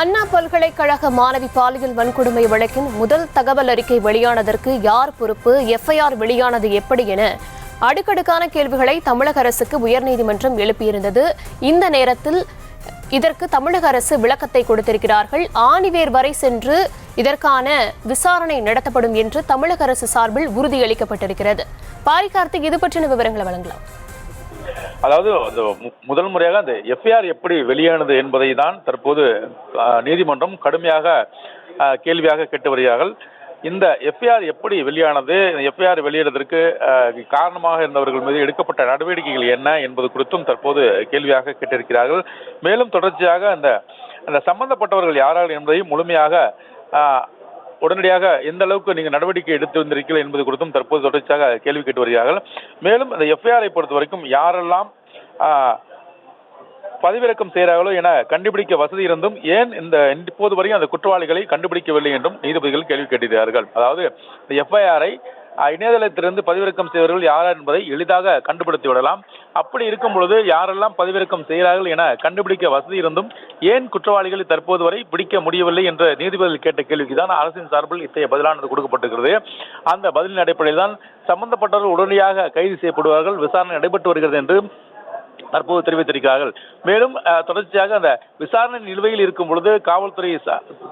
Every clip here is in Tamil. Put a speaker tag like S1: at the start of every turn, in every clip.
S1: அண்ணா பல்கலைக்கழக மாணவி பாலியல் வன்கொடுமை வழக்கின் முதல் தகவல் அறிக்கை வெளியானதற்கு யார் பொறுப்பு, எஃப்ஐஆர் வெளியானது எப்படி என அடுக்கடுக்கான கேள்விகளை தமிழக அரசுக்கு உயர்நீதிமன்றம் எழுப்பியிருந்தது. இந்த நேரத்தில் இதற்கு தமிழக அரசு விளக்கத்தை கொடுத்திருக்கிறார்கள். ஆணிவேர் வரை சென்று இதற்கான விசாரணை நடத்தப்படும் என்று தமிழக அரசு சார்பில் உறுதியளிக்கப்பட்டிருக்கிறது. பாரிகார்த்திக், இது பற்றின விவரங்களை வழங்கலாம்.
S2: அதாவது முதல் முறையாக அந்த எஃப்ஐஆர் எப்படி வெளியானது என்பதை தான் தற்போது நீதிமன்றம் கடுமையாக கேள்வியாக கேட்டு வருகிறார்கள். இந்த எஃப்ஐஆர் எப்படி வெளியானது, எஃப்ஐஆர் வெளியிடுவதற்கு காரணமாக இருந்தவர்கள் மீது எடுக்கப்பட்ட நடவடிக்கைகள் என்ன என்பது குறித்தும் தற்போது கேள்வியாக கேட்டிருக்கிறார்கள். மேலும் தொடர்ச்சியாக அந்த சம்பந்தப்பட்டவர்கள் யாரால் என்பதை முழுமையாக உடனடியாக எந்த அளவுக்கு நீங்கள் நடவடிக்கை எடுத்து வந்திருக்கீர்கள் என்பது குறித்தும் தற்போது தொடர்ச்சியாக கேள்வி கேட்டு வருகிறார்கள். மேலும் இந்த எஃப்ஐஆரை பொறுத்த வரைக்கும் யாரெல்லாம் பதிவிறக்கம் செய்கிறார்களோ என கண்டுபிடிக்க வசதி இருந்தும் ஏன் இப்போது வரையும் அந்த குற்றவாளிகளை கண்டுபிடிக்கவில்லை என்றும் நீதிபதிகள் கேள்வி கேட்டிருக்கிறார்கள். அதாவது இந்த எஃப்ஐஆரை இணையதளத்திலிருந்து பதிவிறக்கம் செய்வர்கள் யார் என்பதை எளிதாக கண்டுபிடித்து விடலாம். அப்படி இருக்கும் பொழுது யாரெல்லாம் பதிவிறக்கம் செய்கிறார்கள் என கண்டுபிடிக்க வசதி இருந்தும் ஏன் குற்றவாளிகளை தற்போது வரை பிடிக்க முடியவில்லை என்ற நீதிபதிகள் கேட்ட கேள்விக்கு தான் அரசின் சார்பில் இத்தகைய பதிலானது கொடுக்கப்பட்டிருக்கிறது. அந்த பதிலின் அடிப்படையில் தான் சம்பந்தப்பட்டவர்கள் உடனடியாக கைது செய்யப்படுவார்கள், விசாரணை நடைபெற்று வருகிறது என்று தற்போது தெரிவித்திருக்கிறார்கள். மேலும் தொடர்ச்சியாக அந்த விசாரணை நிலுவையில் இருக்கும் பொழுது காவல்துறை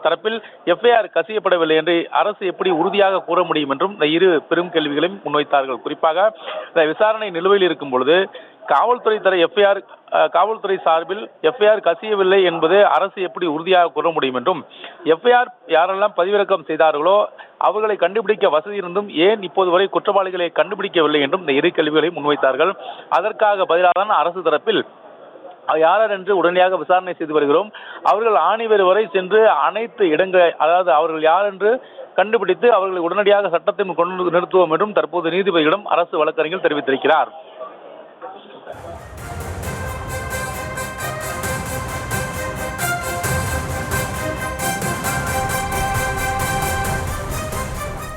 S2: தரப்பில் எஃப்ஐஆர் கசியப்படவில்லை என்று அரசு எப்படி உறுதியாக கூற முடியும் என்றும் இந்த இரு பெரும் கேள்விகளையும் முன்வைத்தார்கள். குறிப்பாக இந்த விசாரணை நிலுவையில் இருக்கும் பொழுது காவல்துறை சார்பில் எஃப்ஐஆர் கசியவில்லை என்பது அரசு எப்படி உறுதியாக கூற முடியும் என்றும், எஃப்ஐஆர் யாரெல்லாம் பதிவிறக்கம் செய்தார்களோ அவர்களை கண்டுபிடிக்க வசதி இருந்தும் ஏன் இப்போது வரை குற்றவாளிகளை கண்டுபிடிக்கவில்லை என்றும் இந்த இரு கேள்விகளை முன்வைத்தார்கள். அதற்காக பதிலாக தான் அரசு தரப்பில் யார் என்று உடனடியாக விசாரணை செய்து வருகிறோம், அவர்கள் ஆணிவேர் வரை சென்று அனைத்து இடங்களை, அதாவது அவர்கள் யார் என்று கண்டுபிடித்து அவர்களை உடனடியாக சட்டத்தின் கொண்டு நிறுத்துவோம் என்றும் தற்போது நீதிபதியிடம் அரசு வழக்கறிஞர் தெரிவித்திருக்கிறார்.